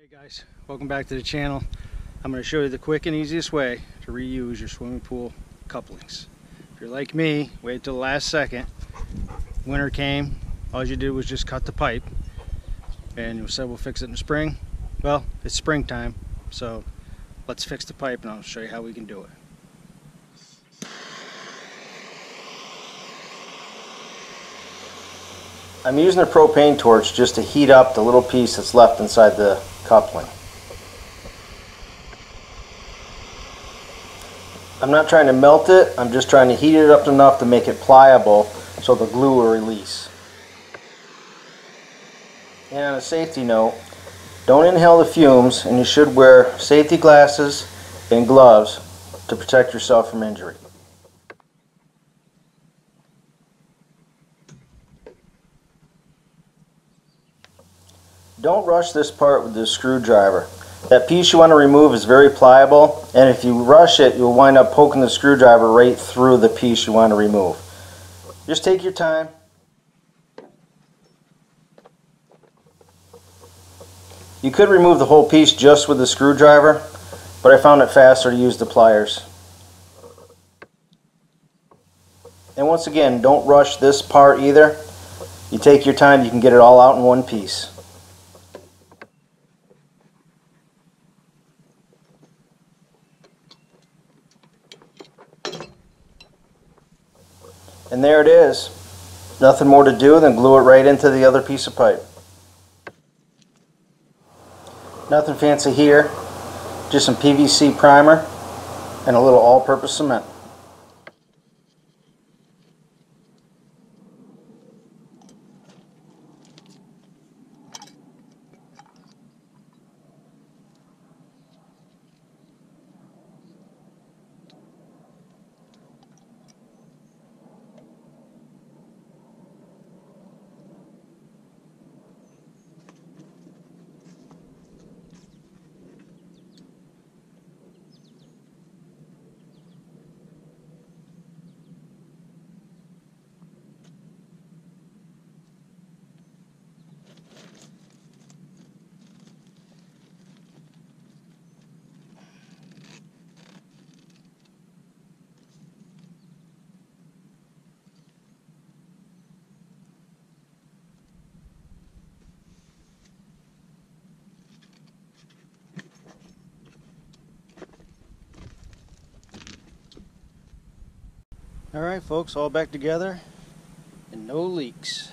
Hey guys, welcome back to the channel. I'm going to show you the quick and easiest way to reuse your swimming pool couplings. If you're like me, wait till the last second. Winter came, all you did was just cut the pipe, and you said we'll fix it in the spring. Well, it's springtime, so let's fix the pipe and I'll show you how we can do it. I'm using a propane torch just to heat up the little piece that's left inside the coupling. I'm not trying to melt it, I'm just trying to heat it up enough to make it pliable so the glue will release. And on a safety note, don't inhale the fumes, and you should wear safety glasses and gloves to protect yourself from injury. Don't rush this part with the screwdriver. That piece you want to remove is very pliable, and if you rush it, you'll wind up poking the screwdriver right through the piece you want to remove. Just take your time. You could remove the whole piece just with the screwdriver, but I found it faster to use the pliers. And once again, don't rush this part either. You take your time, you can get it all out in one piece. And there it is. Nothing more to do than glue it right into the other piece of pipe. Nothing fancy here. Just some PVC primer and a little all-purpose cement. Alright folks, all back together and no leaks.